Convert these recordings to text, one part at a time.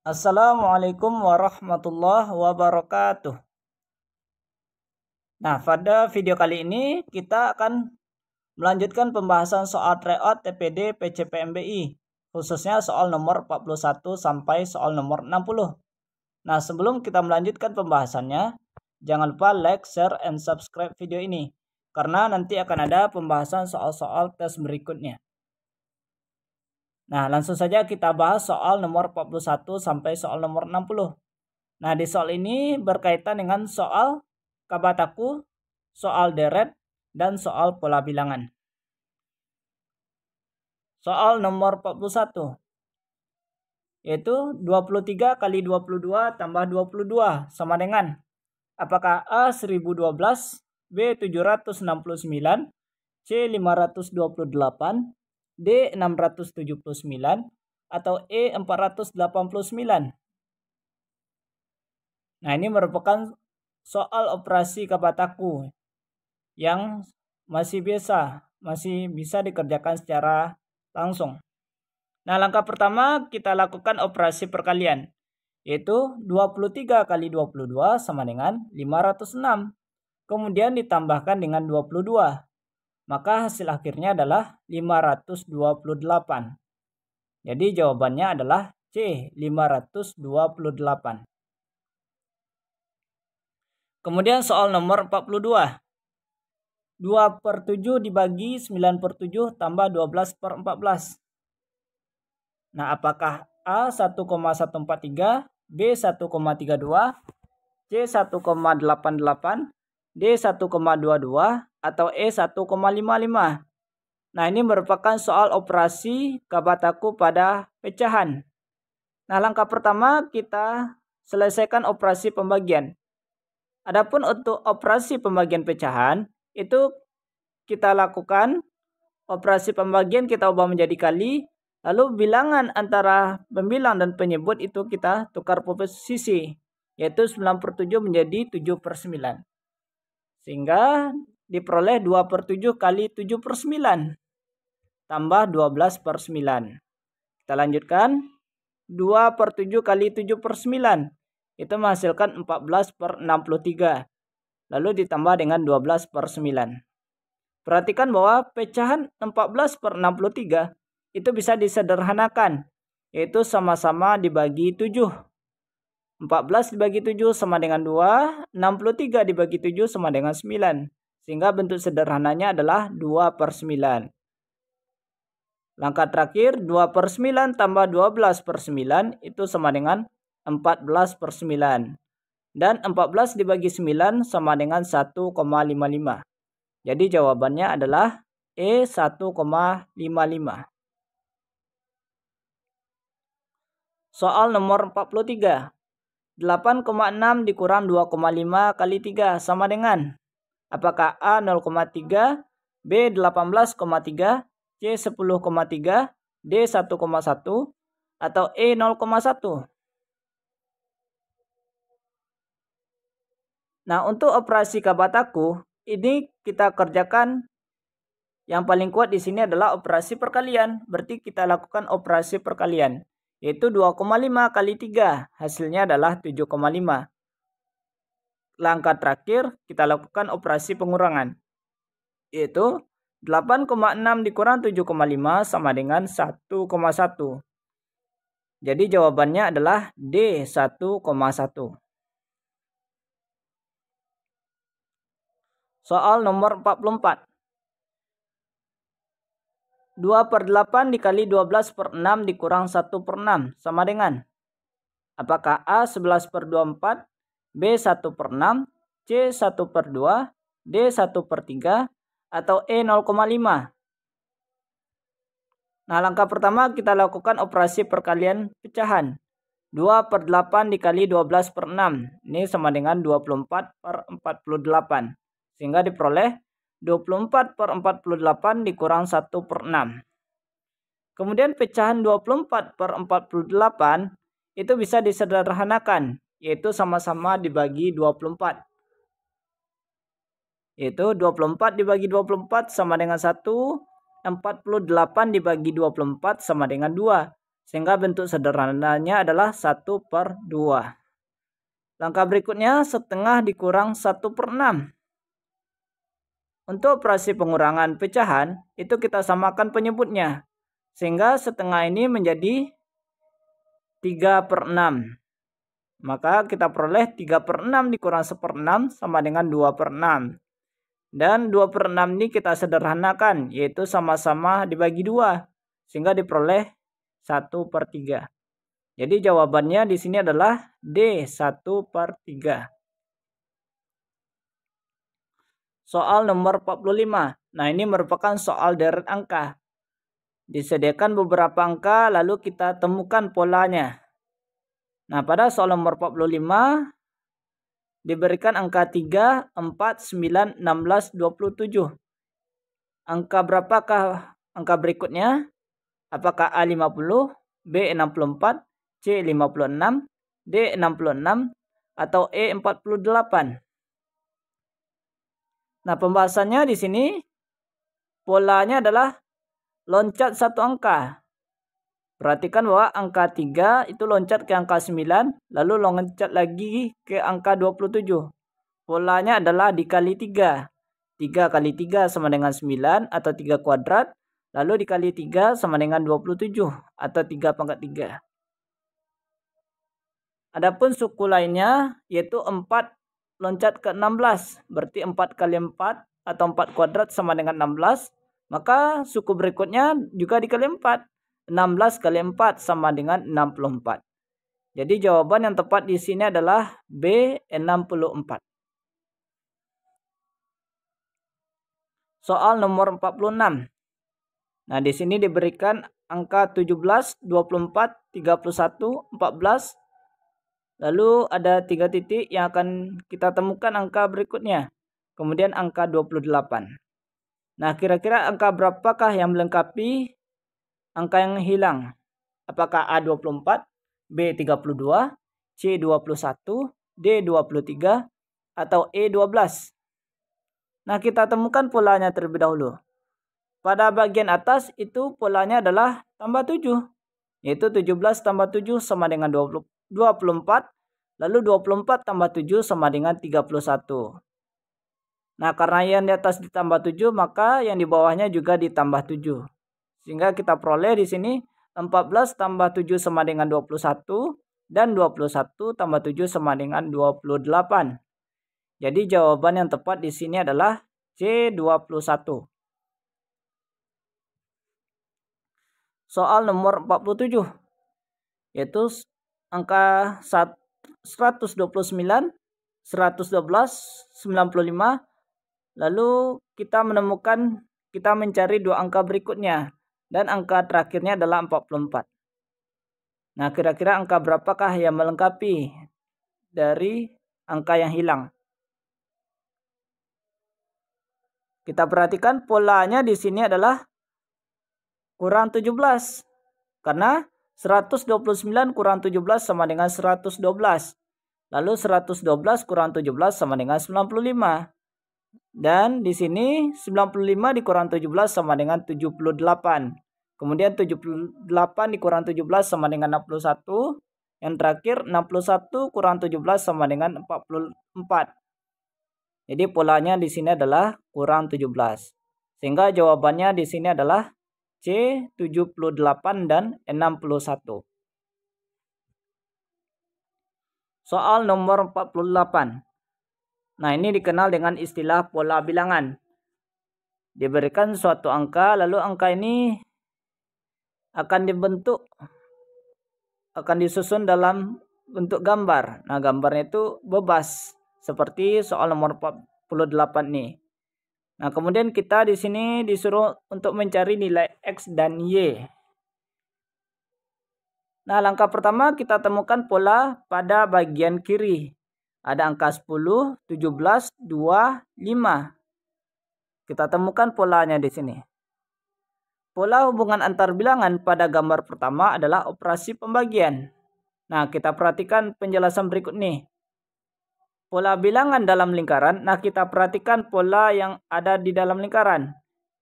Assalamualaikum warahmatullahi wabarakatuh. Nah, pada video kali ini kita akan melanjutkan pembahasan soal tryout TPD PCPMBI, khususnya soal nomor 41 sampai soal nomor 60. Nah, sebelum kita melanjutkan pembahasannya, jangan lupa like, share, and subscribe video ini, karena nanti akan ada pembahasan soal-soal tes berikutnya. Nah, langsung saja kita bahas soal nomor 41 sampai soal nomor 60. Nah, di soal ini berkaitan dengan soal kabataku, soal deret, dan soal pola bilangan. Soal nomor 41, yaitu 23 kali 22 tambah 22 sama dengan apakah A 1012, B 769, C 528, D 679, atau E 489. Nah, ini merupakan soal operasi kabataku yang masih bisa dikerjakan secara langsung. Nah, langkah pertama kita lakukan operasi perkalian, yaitu 23 kali 22 sama dengan 506. Kemudian ditambahkan dengan 22. Maka hasil akhirnya adalah 528. Jadi jawabannya adalah C, 528. Kemudian soal nomor 42. 2/7 dibagi 9/7 tambah 12/14. Nah, apakah A 1,143, B 1,32, C 1,88, D 1,22, atau E 1,55? Nah, ini merupakan soal operasi kabataku pada pecahan. Nah, langkah pertama kita selesaikan operasi pembagian. Adapun untuk operasi pembagian pecahan, itu kita lakukan operasi pembagian kita ubah menjadi kali, lalu bilangan antara pembilang dan penyebut itu kita tukar posisi, yaitu 9/7 menjadi 7/9. Sehingga diperoleh 2/7 kali 7/9 tambah 12/9. Kita lanjutkan. 2/7 kali 7/9 itu menghasilkan 14/63. Lalu ditambah dengan 12/9. Perhatikan bahwa pecahan 14/63 itu bisa disederhanakan, yaitu sama-sama dibagi 7. 14 dibagi 7 sama dengan 2, 63 dibagi 7 sama dengan 9. Sehingga bentuk sederhananya adalah 2/9. Langkah terakhir, 2/9 tambah 12/9 itu sama dengan 14/9. Dan 14 dibagi 9 sama dengan 1,55. Jadi jawabannya adalah E 1,55. Soal nomor 43. 8,6 dikurang 2,5 kali 3 sama dengan apakah A 0,3, B 18,3, C 10,3, D 1,1, atau E 0,1? Nah, untuk operasi kabataku ini kita kerjakan yang paling kuat di sini adalah operasi perkalian. Berarti kita lakukan operasi perkalian, yaitu 2,5 kali 3, hasilnya adalah 7,5. Langkah terakhir kita lakukan operasi pengurangan, yaitu 8,6 dikurang 7,5 sama dengan 1,1. Jadi jawabannya adalah D 1,1. Soal nomor 44. 2/8 dikali 12/6 dikurang 1/6 sama dengan apakah A 11/24, B 1/6, C 1/2, D 1/3, atau E 0,5? Nah, langkah pertama kita lakukan operasi perkalian pecahan. 2/8 dikali 12/6. Ini sama dengan 24/48. Sehingga diperoleh 24/48 dikurang 1/6. Kemudian pecahan 24/48 itu bisa disederhanakan, yaitu sama-sama dibagi 24. Yaitu 24 dibagi 24 sama dengan 1, 48 dibagi 24 sama dengan 2. Sehingga bentuk sederhananya adalah 1/2. Langkah berikutnya, setengah dikurang 1/6. Untuk operasi pengurangan pecahan, itu kita samakan penyebutnya. Sehingga setengah ini menjadi 3/6. Maka kita peroleh 3/6 dikurang 1/6 sama dengan 2/6. Dan 2/6 ini kita sederhanakan, yaitu sama-sama dibagi 2. Sehingga diperoleh 1/3. Jadi jawabannya di sini adalah D, 1/3. Soal nomor 45. Nah, ini merupakan soal deret angka. Disediakan beberapa angka, lalu kita temukan polanya. Nah, pada soal nomor 45 diberikan angka 3, 4, 9, 16, 27. Angka berapakah angka berikutnya? Apakah A 50, B 64, C 56, D 66, atau E 48? Nah, pembahasannya di sini polanya adalah loncat satu angka. Perhatikan bahwa angka 3 itu loncat ke angka 9, lalu loncat lagi ke angka 27. Polanya adalah dikali 3. 3 kali 3 sama dengan 9 atau 3 kuadrat. Lalu dikali 3 sama dengan 27 atau 3/3. Adapun suku lainnya yaitu 4 loncat ke 16. Berarti 4 kali 4 atau 4 kuadrat sama dengan 16. Maka suku berikutnya juga dikali 4. 16 kali 4 sama dengan 64. Jadi jawaban yang tepat di sini adalah B, 64. Soal nomor 46. Nah, di sini diberikan angka 17, 24, 31, 14. Lalu ada 3 titik yang akan kita temukan angka berikutnya. Kemudian angka 28. Nah, kira-kira angka berapakah yang melengkapi angka yang hilang? Apakah A 24, B 32, C 21, D 23, atau E 12? Nah, kita temukan polanya terlebih dahulu. Pada bagian atas itu polanya adalah tambah 7. Yaitu 17 tambah 7 sama dengan 24. Lalu 24 tambah 7 sama dengan 31. Nah, karena yang di atas ditambah 7, maka yang di bawahnya juga ditambah 7. Sehingga kita peroleh di sini 14 tambah 7 sama dengan 21. Dan 21 tambah 7 sama dengan 28. Jadi jawaban yang tepat di sini adalah C, 21. Soal nomor 47. Yaitu angka 129, 112, 95. Lalu kita mencari dua angka berikutnya. Dan angka terakhirnya adalah 44. Nah, kira-kira angka berapakah yang melengkapi dari angka yang hilang? Kita perhatikan polanya di sini adalah kurang 17. Karena 129 kurang 17 sama dengan 112. Lalu 112 kurang 17 sama dengan 95. Dan di sini 95 dikurang 17 sama dengan 78. Kemudian 78 dikurang 17 sama dengan 61. Yang terakhir 61 kurang 17 sama dengan 44. Jadi polanya di sini adalah kurang 17. Sehingga jawabannya di sini adalah C, 78 dan 61. Soal nomor 48. Nah, ini dikenal dengan istilah pola bilangan. Diberikan suatu angka, lalu angka ini akan disusun dalam bentuk gambar. Nah, gambarnya itu bebas seperti soal nomor 48 nih. Nah, kemudian kita di sini disuruh untuk mencari nilai X dan Y. Nah, langkah pertama kita temukan pola pada bagian kiri. Ada angka 10, 17, 2, 5. Kita temukan polanya di sini. Pola hubungan antar bilangan pada gambar pertama adalah operasi pembagian. Nah, kita perhatikan penjelasan berikut nih. Pola bilangan dalam lingkaran. Nah, kita perhatikan pola yang ada di dalam lingkaran.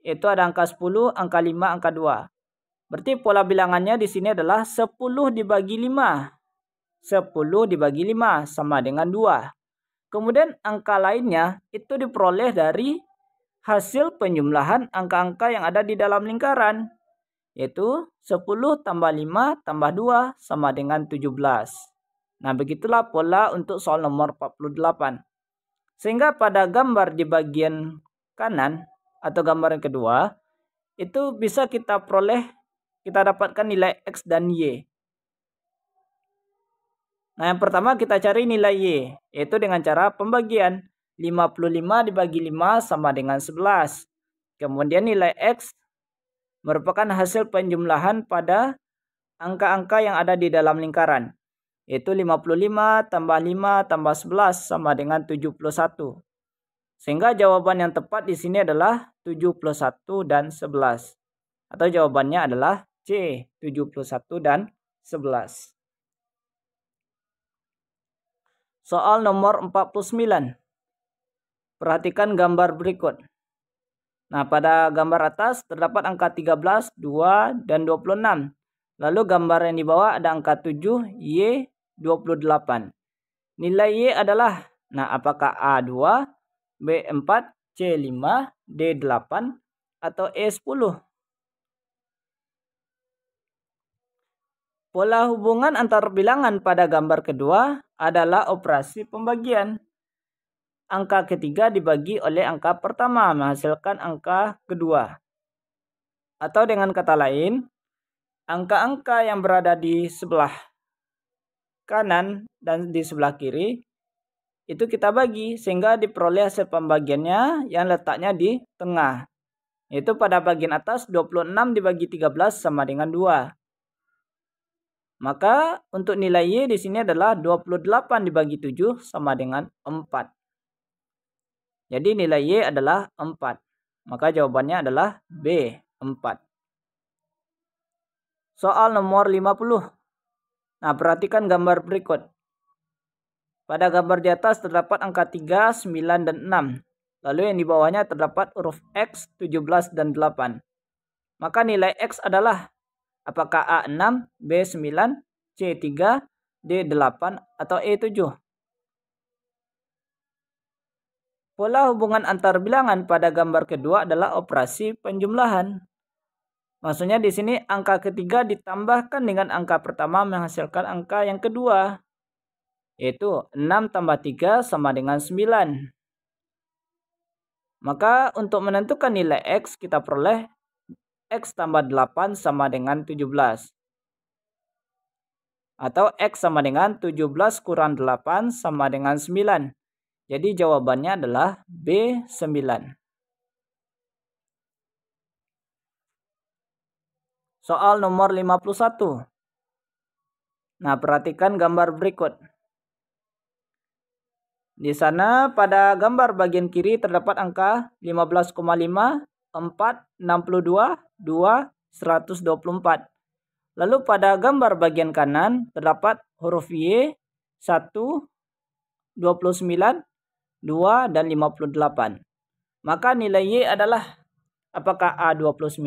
Yaitu ada angka 10, angka 5, angka 2. Berarti pola bilangannya di sini adalah 10 dibagi 5. 10 dibagi 5 sama dengan 2. Kemudian angka lainnya itu diperoleh dari hasil penjumlahan angka-angka yang ada di dalam lingkaran. Yaitu 10 tambah 5 tambah 2 sama dengan 17. Nah, begitulah pola untuk soal nomor 48. Sehingga pada gambar di bagian kanan atau gambar yang kedua, itu bisa kita dapatkan nilai X dan Y. Nah, yang pertama kita cari nilai Y, yaitu dengan cara pembagian. 55 dibagi 5 sama dengan 11. Kemudian nilai X merupakan hasil penjumlahan pada angka-angka yang ada di dalam lingkaran. Yaitu 55 tambah 5 tambah 11 sama dengan 71. Sehingga jawaban yang tepat di sini adalah 71 dan 11. Atau jawabannya adalah C, 71 dan 11. Soal nomor 49. Perhatikan gambar berikut. Nah, pada gambar atas terdapat angka 13, 2, dan 26. Lalu gambar yang di bawah ada angka 7, Y, 28. Nilai Y adalah, apakah A2, B4, C5, D8, atau E10? Pola hubungan antar bilangan pada gambar kedua adalah operasi pembagian. Angka ketiga dibagi oleh angka pertama menghasilkan angka kedua. Atau dengan kata lain, angka-angka yang berada di sebelah kanan dan di sebelah kiri itu kita bagi sehingga diperoleh hasil pembagiannya yang letaknya di tengah. Yaitu pada bagian atas 26 dibagi 13 sama dengan 2. Maka untuk nilai Y di sini adalah 28 dibagi 7 sama dengan 4. Jadi nilai Y adalah 4. Maka jawabannya adalah B, 4. Soal nomor 50. Nah, perhatikan gambar berikut. Pada gambar di atas terdapat angka 3, 9, dan 6. Lalu yang di bawahnya terdapat huruf X, 17, dan 8. Maka nilai X adalah apakah A6, B9, C3, D8, atau E7? Pola hubungan antar bilangan pada gambar kedua adalah operasi penjumlahan. Maksudnya di sini angka ketiga ditambahkan dengan angka pertama menghasilkan angka yang kedua. Yaitu 6 tambah 3 sama dengan 9. Maka untuk menentukan nilai X kita peroleh X tambah 8 sama dengan 17. Atau X sama dengan 17 kurang 8 sama dengan 9. Jadi jawabannya adalah B9. Soal nomor 51. Nah, perhatikan gambar berikut. Di sana pada gambar bagian kiri terdapat angka 15,5, 4, 62, 2, 124. Lalu pada gambar bagian kanan terdapat huruf Y, 1, 29, 2, dan 58. Maka nilai Y adalah apakah A29,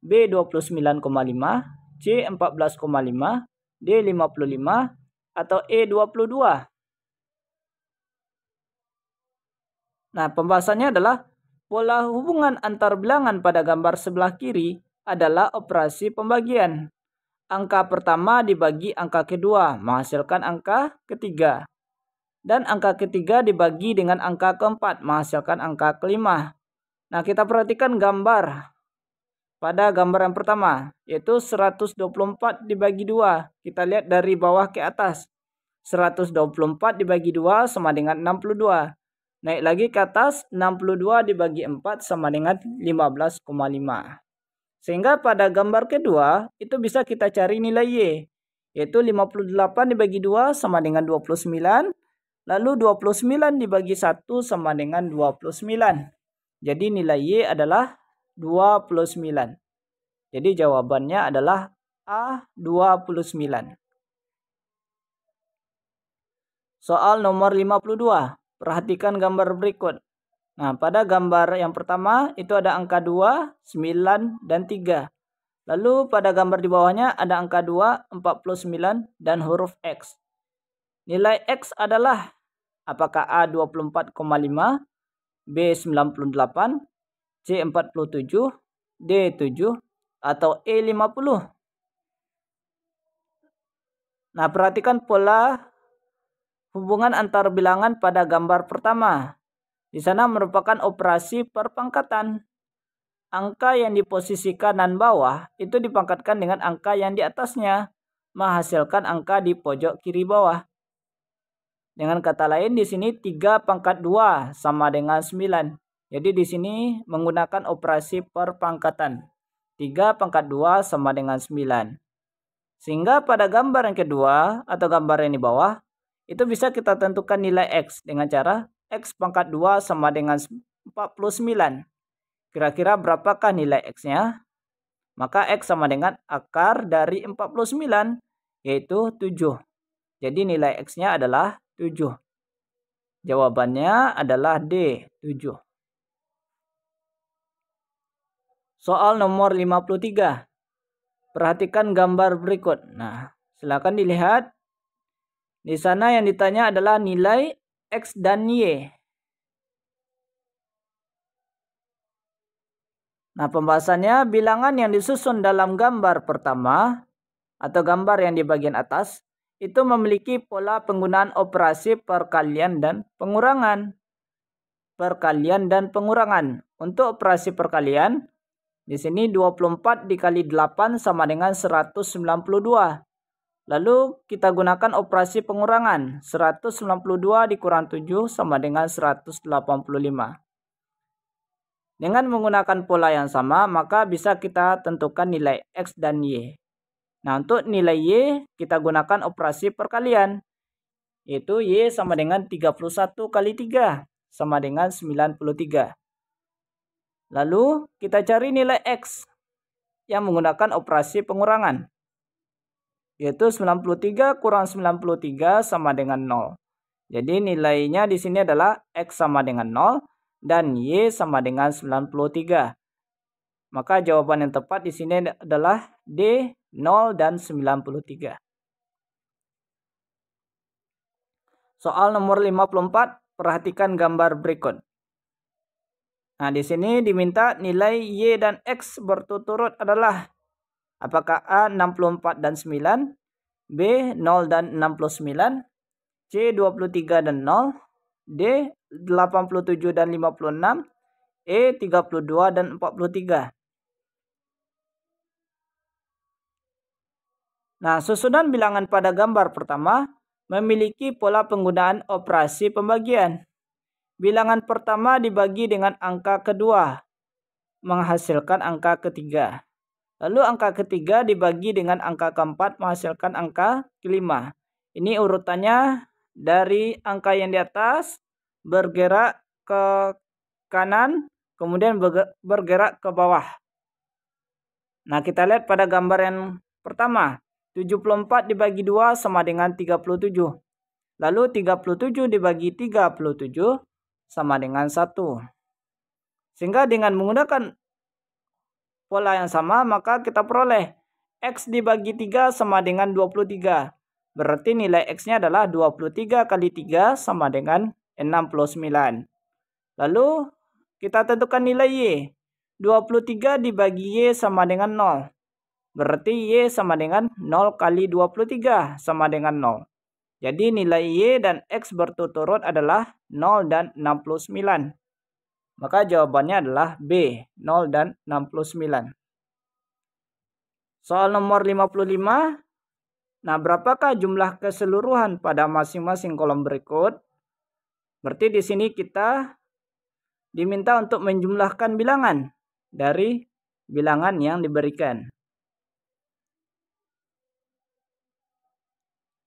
B29,5, C14,5, D55, atau E22? Nah, pembahasannya adalah pola hubungan antar bilangan pada gambar sebelah kiri adalah operasi pembagian. Angka pertama dibagi angka kedua menghasilkan angka ketiga. Dan angka ketiga dibagi dengan angka keempat menghasilkan angka kelima. Nah, kita perhatikan gambar. Pada gambar yang pertama, yaitu 124 dibagi 2. Kita lihat dari bawah ke atas. 124 dibagi 2 sama dengan 62. Naik lagi ke atas, 62 dibagi 4 sama dengan 15,5. Sehingga pada gambar kedua, itu bisa kita cari nilai Y. Yaitu 58 dibagi 2 sama dengan 29. Lalu 29 dibagi 1 sama dengan 29. Jadi nilai Y adalah 29. Jadi jawabannya adalah A29. Soal nomor 52. Perhatikan gambar berikut. Nah, pada gambar yang pertama itu ada angka 2, 9, dan 3. Lalu pada gambar di bawahnya ada angka 2, 49, dan huruf X. Nilai X adalah apakah A 24,5, B 98, C 47, D 7, atau E 50. Nah, perhatikan pola hubungan antar bilangan pada gambar pertama. Di sana merupakan operasi perpangkatan. Angka yang di posisi kanan bawah itu dipangkatkan dengan angka yang di atasnya, menghasilkan angka di pojok kiri bawah. Dengan kata lain, di sini 3 pangkat 2 sama dengan 9. Jadi di sini menggunakan operasi perpangkatan. 3 pangkat 2 sama dengan 9. Sehingga pada gambar yang kedua atau gambar yang di bawah, itu bisa kita tentukan nilai X dengan cara X pangkat 2 sama dengan 49. Kira-kira berapakah nilai X-nya? Maka X sama dengan akar dari 49, yaitu 7. Jadi nilai X-nya adalah 7. Jawabannya adalah D, 7. Soal nomor 53. Perhatikan gambar berikut. Nah, silakan dilihat. Di sana yang ditanya adalah nilai X dan Y. Nah, pembahasannya bilangan yang disusun dalam gambar pertama atau gambar yang di bagian atas itu memiliki pola penggunaan operasi perkalian dan pengurangan. Perkalian dan pengurangan. Untuk operasi perkalian, di sini 24 dikali 8 sama dengan 192. Lalu kita gunakan operasi pengurangan. 192 dikurang 7 sama dengan 185. Dengan menggunakan pola yang sama, maka bisa kita tentukan nilai X dan Y. Nah, untuk nilai Y, kita gunakan operasi perkalian. Yaitu Y sama dengan 31 kali 3, sama dengan 93. Lalu, kita cari nilai X yang menggunakan operasi pengurangan. Yaitu 93 kurang 93 sama dengan 0. Jadi nilainya di sini adalah X sama dengan 0. Dan Y sama dengan 93. Maka jawaban yang tepat di sini adalah D, 0 dan 93. Soal nomor 54, perhatikan gambar berikut. Nah, di sini diminta nilai Y dan X berturut-turut adalah apakah A 64 dan 9, B 0 dan 69, C 23 dan 0, D 87 dan 56, E 32 dan 43. Nah, susunan bilangan pada gambar pertama memiliki pola penggunaan operasi pembagian. Bilangan pertama dibagi dengan angka kedua, menghasilkan angka ketiga. Lalu angka ketiga dibagi dengan angka keempat, menghasilkan angka kelima. Ini urutannya dari angka yang di atas bergerak ke kanan, kemudian bergerak ke bawah. Nah, kita lihat pada gambar yang pertama. 74 dibagi 2 sama dengan 37. Lalu 37 dibagi 37 sama dengan 1. Sehingga dengan menggunakan pola yang sama, maka kita peroleh X dibagi 3 sama dengan 23. Berarti nilai X-nya adalah 23 kali 3 sama dengan 69. Lalu kita tentukan nilai Y. 23 dibagi Y sama dengan 0. Berarti Y sama dengan 0 kali 23 sama dengan 0. Jadi nilai Y dan X berturut-turut adalah 0 dan 69. Maka jawabannya adalah B, 0 dan 69. Soal nomor 55. Nah, berapakah jumlah keseluruhan pada masing-masing kolom berikut? Berarti di sini kita diminta untuk menjumlahkan bilangan dari bilangan yang diberikan.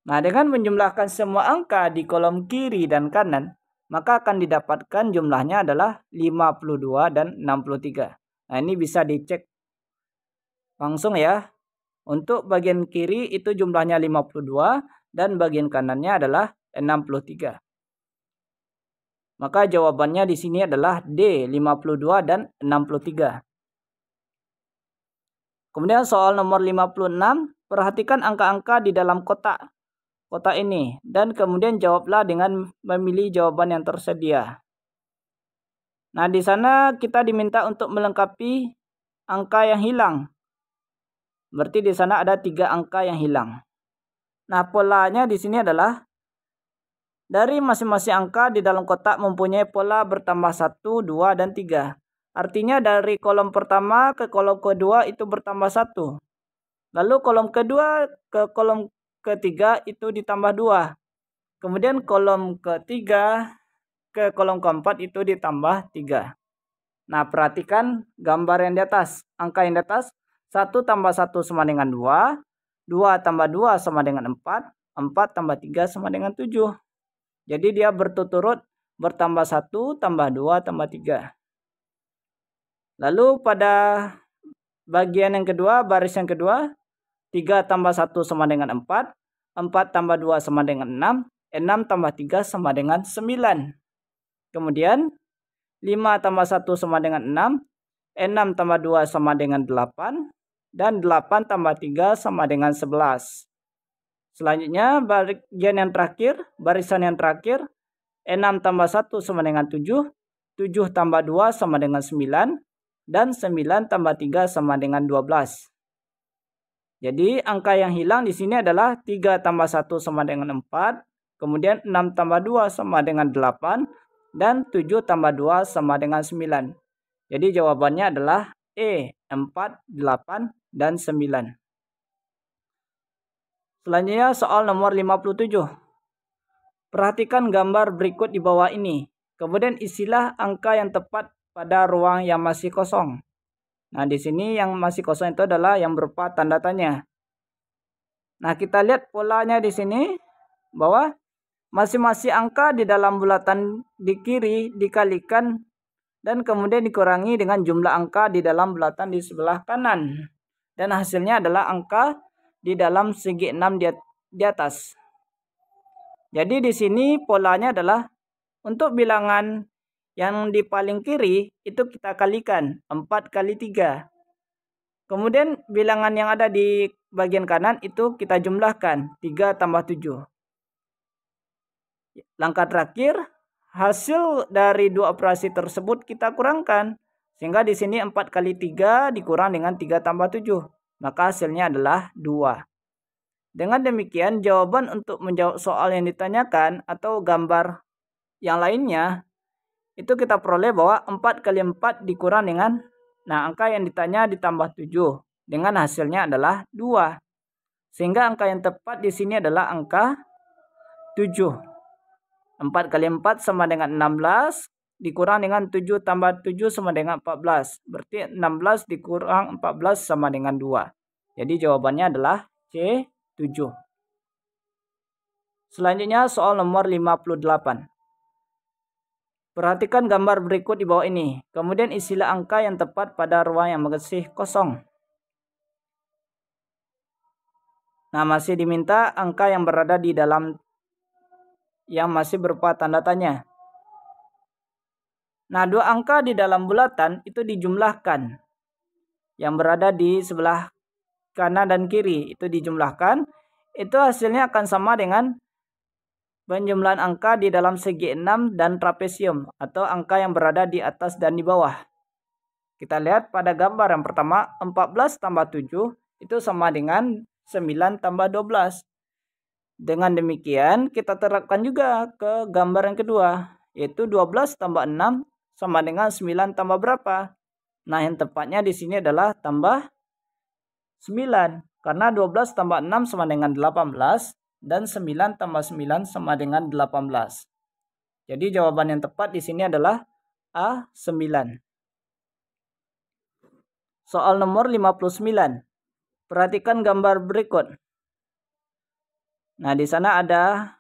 Nah, dengan menjumlahkan semua angka di kolom kiri dan kanan, maka akan didapatkan jumlahnya adalah 52 dan 63. Nah, ini bisa dicek langsung ya. Untuk bagian kiri itu jumlahnya 52 dan bagian kanannya adalah 63. Maka jawabannya di sini adalah D, 52 dan 63. Kemudian soal nomor 56, perhatikan angka-angka di dalam kotak ini dan kemudian jawablah dengan memilih jawaban yang tersedia. Nah, di sana kita diminta untuk melengkapi angka yang hilang. Berarti di sana ada 3 angka yang hilang. Nah, polanya di sini adalah dari masing-masing angka di dalam kotak mempunyai pola bertambah 1, 2, dan 3. Artinya dari kolom pertama ke kolom kedua itu bertambah 1. Lalu kolom kedua ke kolom ketiga itu ditambah 2. Kemudian kolom ketiga ke kolom keempat itu ditambah 3. Nah, perhatikan gambar yang di atas. Angka yang di atas, 1 tambah 1 sama dengan 2. 2 tambah 2 sama dengan 4. 4 tambah 3 sama dengan 7. Jadi dia berturut-turut bertambah 1 tambah 2 tambah 3. Lalu pada bagian yang kedua, baris yang kedua, 3 tambah 1 sama dengan 4. 4 tambah 2 sama dengan 6. 6 tambah 3 sama dengan 9. Kemudian 5 tambah 1 sama dengan 6. 6 tambah 2 sama dengan 8. Dan 8 tambah 3 sama dengan 11. Selanjutnya bagian yang terakhir, barisan yang terakhir, 6 tambah 1 sama dengan 7. 7 tambah 2 sama dengan 9. Dan 9 tambah 3 sama dengan 12. Jadi angka yang hilang di sini adalah 3 tambah 1 sama dengan 4. Kemudian 6 tambah 2 sama dengan 8. Dan 7 tambah 2 sama dengan 9. Jadi jawabannya adalah E, 4, 8, dan 9. Selanjutnya soal nomor 57. Perhatikan gambar berikut di bawah ini. Kemudian isilah angka yang tepat pada ruang yang masih kosong. Nah, di sini yang masih kosong itu adalah yang berupa tanda tanya. Nah, kita lihat polanya di sini bahwa masing-masing angka di dalam bulatan di kiri dikalikan dan kemudian dikurangi dengan jumlah angka di dalam bulatan di sebelah kanan. Dan hasilnya adalah angka di dalam segi 6 di atas. Jadi di sini polanya adalah untuk bilangan yang di paling kiri itu kita kalikan 4 kali 3. Kemudian bilangan yang ada di bagian kanan itu kita jumlahkan 3 tambah 7. Langkah terakhir, hasil dari dua operasi tersebut kita kurangkan. Sehingga di sini 4 kali 3 dikurang dengan 3 tambah 7. Maka hasilnya adalah 2. Dengan demikian jawaban untuk menjawab soal yang ditanyakan atau gambar yang lainnya itu kita peroleh bahwa 4 kali 4 dikurang dengan, nah angka yang ditanya ditambah 7. Dengan hasilnya adalah 2. Sehingga angka yang tepat di sini adalah angka 7. 4 kali 4 sama dengan 16. Dikurang dengan 7 tambah 7 sama dengan 14. Berarti 16 dikurang 14 sama dengan 2. Jadi jawabannya adalah C, 7. Selanjutnya soal nomor 58. Perhatikan gambar berikut di bawah ini. Kemudian isilah angka yang tepat pada ruang yang masih kosong. Nah, masih diminta angka yang berada di dalam yang masih berupa tanda tanya. Nah, 2 angka di dalam bulatan itu dijumlahkan. Yang berada di sebelah kanan dan kiri itu dijumlahkan. Itu hasilnya akan sama dengan penjumlahan angka di dalam segi 6 dan trapesium atau angka yang berada di atas dan di bawah. Kita lihat pada gambar yang pertama, 14 tambah 7 itu sama dengan 9 tambah 12. Dengan demikian kita terapkan juga ke gambar yang kedua, yaitu 12 tambah 6 sama dengan 9 tambah berapa? Nah, yang tepatnya di sini adalah tambah 9. Karena 12 tambah 6 sama dengan 18. Dan 9 tambah 9 sama dengan 18. Jadi jawaban yang tepat di sini adalah A, 9. Soal nomor 59. Perhatikan gambar berikut. Nah, di sana ada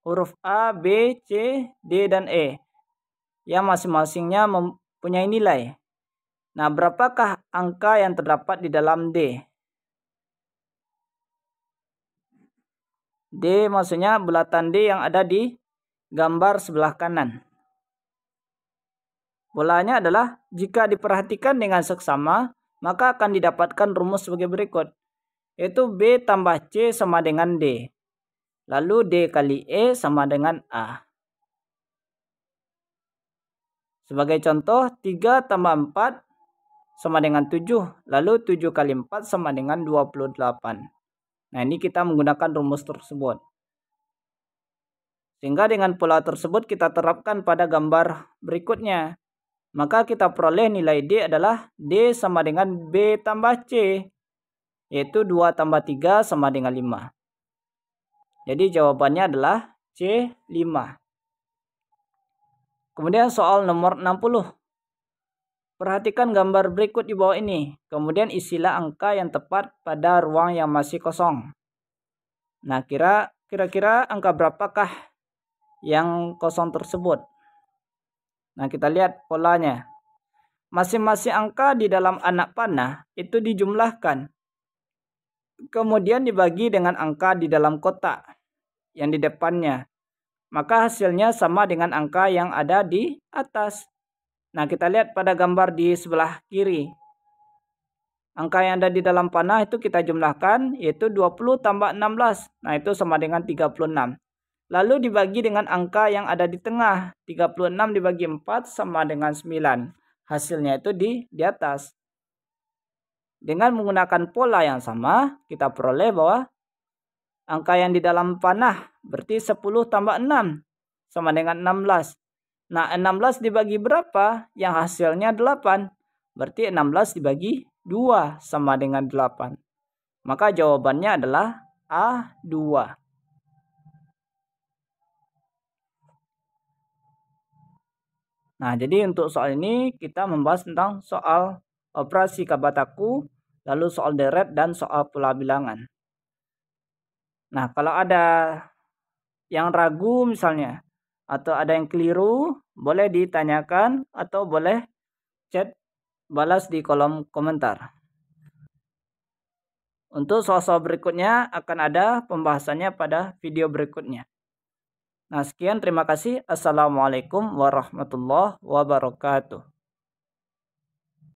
huruf A, B, C, D, dan E. Yang masing-masingnya mempunyai nilai. Nah, berapakah angka yang terdapat di dalam D? D maksudnya bulatan D yang ada di gambar sebelah kanan. Polanya adalah jika diperhatikan dengan seksama, maka akan didapatkan rumus sebagai berikut, yaitu B tambah C sama dengan D. Lalu D kali E sama dengan A. Sebagai contoh, 3 tambah 4 sama dengan 7. Lalu 7 kali 4 sama dengan 28. Nah, ini kita menggunakan rumus tersebut. Sehingga dengan pola tersebut kita terapkan pada gambar berikutnya. Maka kita peroleh nilai D adalah D sama dengan B tambah C. Yaitu 2 tambah 3 sama dengan 5. Jadi jawabannya adalah C, 5. Kemudian soal nomor 60. Perhatikan gambar berikut di bawah ini. Kemudian isilah angka yang tepat pada ruang yang masih kosong. Nah, kira-kira angka berapakah yang kosong tersebut? Nah, kita lihat polanya. Masing-masing angka di dalam anak panah itu dijumlahkan. Kemudian dibagi dengan angka di dalam kotak yang di depannya. Maka hasilnya sama dengan angka yang ada di atas. Nah, kita lihat pada gambar di sebelah kiri. Angka yang ada di dalam panah itu kita jumlahkan, yaitu 20 tambah 16. Nah, itu sama dengan 36. Lalu dibagi dengan angka yang ada di tengah. 36 dibagi 4 sama dengan 9. Hasilnya itu di atas. Dengan menggunakan pola yang sama, kita peroleh bahwa angka yang di dalam panah berarti 10 tambah 6 sama dengan 16. Nah, 16 dibagi berapa? Yang hasilnya 8. Berarti 16 dibagi 2 sama dengan 8. Maka jawabannya adalah A2. Nah, jadi untuk soal ini kita membahas tentang soal operasi kabataku, lalu soal deret dan soal pola bilangan. Nah, kalau ada yang ragu misalnya, atau ada yang keliru, boleh ditanyakan atau boleh chat balas di kolom komentar. Untuk soal-soal berikutnya akan ada pembahasannya pada video berikutnya. Nah, sekian, terima kasih. Assalamualaikum warahmatullahi wabarakatuh.